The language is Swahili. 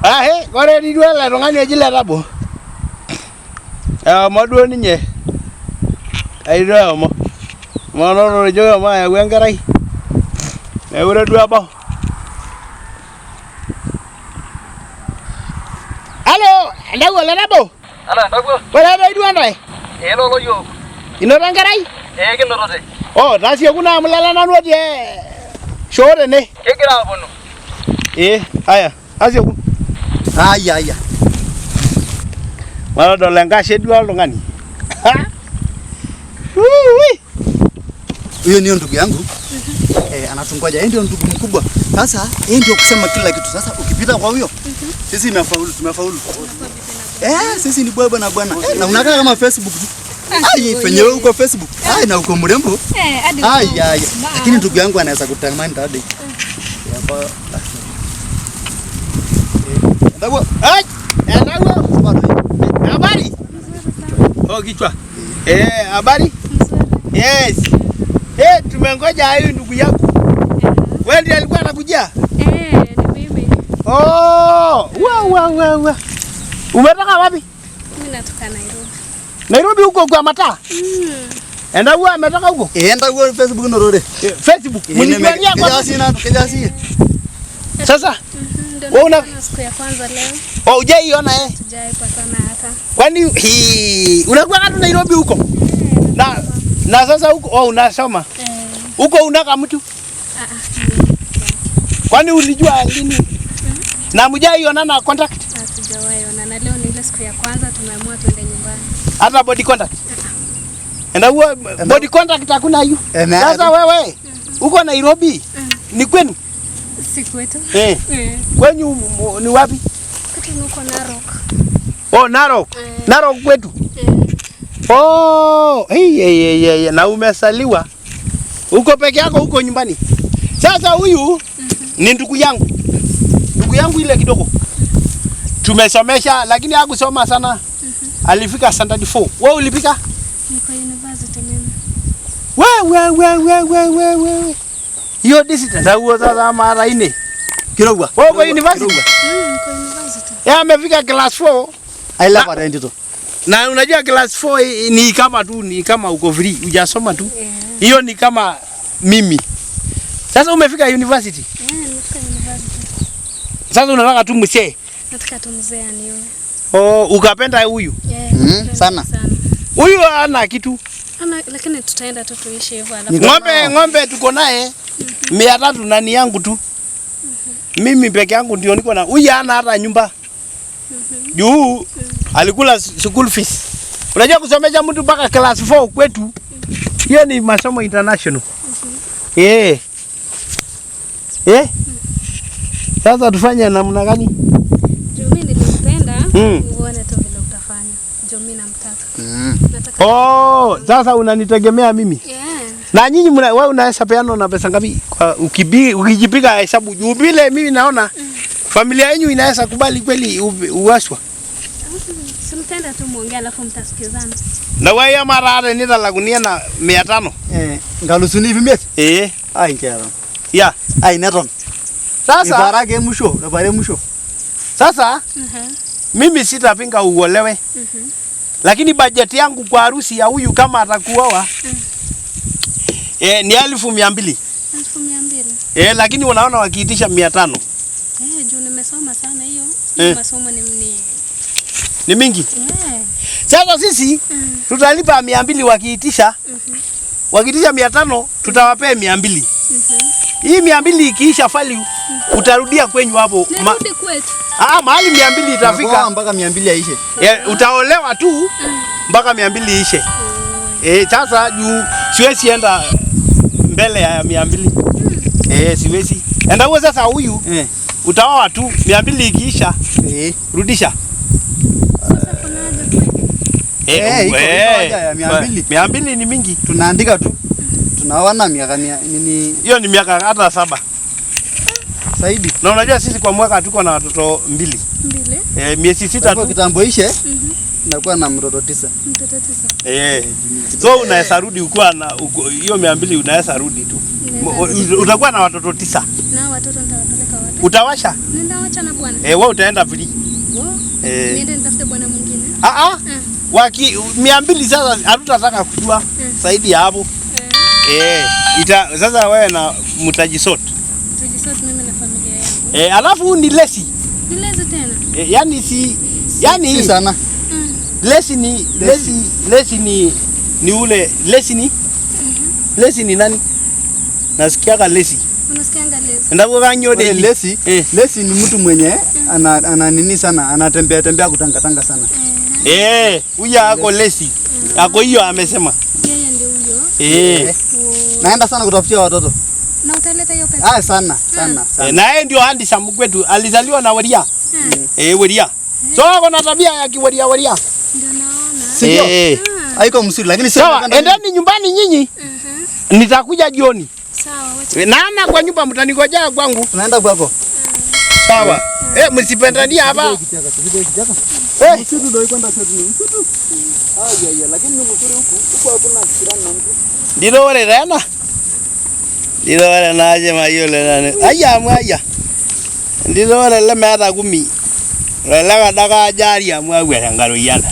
Kore di dua lah rongan aja lah rabo. Mau dua ni nye. Ayo mau. Mau noro juga mau ya gue angkarai. Udah dua apa? Halo, anda gue lah rabo. Halo, rabo. Boleh ada dua anda? Lo yo. Ino angkarai? Kino rode. Oh, nasi aku nak melalanan wajah. Sore ne? Kira apa nu? Aya, nasi aku. Aya. Malah dolen kasih dua longan. Huyo ni ndugu yangu. Anatungoja yeye ndio ndugu mkubwa. Sasa yeye ndio kusema kila kitu. Sasa ukipita kwa huyo, sisi tumefaulu. Sisi ni bwana bwana. Na unakaa kama Facebook tu. Penye wewe uko Facebook. Na uko mrembo. Lakini ndugu yangu anaweza kutamani dada. Hapa. Ndago. Habari? Oh, kichwa. Habari? Yes. Tumengoja huyu ndugu yako. Wewe ndiye alikuwa anakujia? Ni mimi. Wa. Umetoka wapi? Mimi natoka Nairobi. Nairobi huko kwa mataa? Enda huwa ametoka huko? Enda huwa Facebook norore. Facebook. Mnijuania kwa kijasi. Sasa wewe una siku ya kwanza leo. Hujaiona Tujaipatana hata. Kwani unakuwa katu Nairobi huko? Na sasa huko unasoma? Huko unaka mtu? Kwani ulijua lini? Na mjaiona na contact? Hatujawahi ona. Leo ni ile siku ya kwanza tumeamua twende nyumbani. Hata body contact? Enda huo body contact hakuna hiyo. Sasa wewe uko Nairobi ni kwenu? Si kwetu. Kwenu ni wapi? Kwetu nuko Narok. Narok. Narok kwetu. Na umesaliwa uko peke yako huko nyumbani. Sasa huyu ni ndugu yangu. Ndugu yangu ile kidogo. Tumesomesha lakini hakusoma sana. Alifika standard 4. Wewe ulifika? Niko university mimi. Wewe. Hiyo distance huo sasa mara 4. Kirogwa. Wewe uko university? Niko university. Amefika class 4. I love her ndito. Na unajua class 4 ni kama uko free, hujasoma tu. Hiyo ni kama mimi. Sasa umefika university? Nimefika university. Sasa unataka tu mzee? Nataka tu mzee aniwe. Ukapenda huyu? Sana. Huyu ana kitu. Lakini tutaenda tu tuishi hivyo alafu. Ng'ombe tuko naye 300 nani yangu tu. Mimi peke yangu ndio niko na. Huyu hana hata nyumba. Juu alikula school fees. Unajua kusomesha mtu mpaka class 4 kwetu. Hiyo ni masomo international. Sasa tufanye namna gani? Juu mimi nilimpenda, uone tu vile utafanya. Juu mimi namtaka. Nataka. Sasa unanitegemea mimi? Na nyinyi wewe unaweza peana na pesa ngapi kwa ukijipiga hesabu juu vile mimi naona familia yenu inaweza kubali kweli uwashwa? Simtenda tu muongea alafu mtasikizana. Na wewe mara nita lagunia na 500. Ngalusuni hivi mimi? Ai ngero. Ai neton. Sasa ibarage mwisho. Sasa mimi sitapinga uolewe. Lakini budget yangu kwa harusi ya huyu kama atakuoa ni 1200. 1200. Lakini unaona wakiitisha 500. Juu nimesoma sana hiyo. Masomo ni mingi. Sasa sisi tutalipa 200 wakiitisha. Wakiitisha 500 tutawapea 200. Hii 200 ikiisha value utarudia kwenyu hapo. Narudi kwetu. Mahali 200 itafika mpaka 200 yaishe. Utaolewa tu mpaka 200 ishe. Sasa juu siwezi enda mbele ya 200. Siwezi. Enda wewe sasa huyu utaoa tu 200 ikiisha. Rudisha. Sasa kuna haja 200 ni mingi. Tunaandika tu. Tunaona miaka nini? Hiyo ni miaka hata 7. Zaidi. Na unajua sisi kwa mwaka tuko na watoto 2. Miezi 6 tu. Kitambo ishe. Nakuwa na mtoto 9. Mtoto 9. So unaweza rudi ukiwa na hiyo 200 unaweza rudi tu. Utakuwa na watoto 9. Na watoto nitawapeleka wapi? Utawasha? Nitawacha na bwana. Wewe utaenda free. Niende nitafute bwana mwingine. Waki 200 sasa hatutataka kujua zaidi ya hapo. Sasa wewe na mtajisort. Tujisort mimi na familia yangu. Alafu ni lesi. Ni lesi tena. Yani si sana. Lesi ni ule lesi ni nani? Nasikiaga lesi. Unasikianga lesi? Ndako kanyode lesi. Lesi ni mtu mwenye ana nini sana, anatembea kutanga sana. Huyu ako lesi. Ako hiyo amesema. Yeye ndio huyo. Naenda sana kutafutia watoto. Na utaleta hiyo pesa? Sana. Na yeye ndio handsome kwetu. Alizaliwa na Waria. Waria. So ako na tabia ya kiwaria. Ndio naona. Sio? Haiko msuri lakini sawa, endeni nyumbani nyinyi. Nitakuja jioni. Sawa, wacha. Nana kwa nyumba mtaningojea kwangu. Tunaenda kwako. Sawa. Msipendania hapa. Msitu ndio kwenda kwetu ni msitu. Lakini ni mzuri huku hakuna kirani na mtu. Ndilore tena. Ndilore naje mayole nani. Aya. Ndilore le mera kumi. Lala daga jari amwa ngaro yana.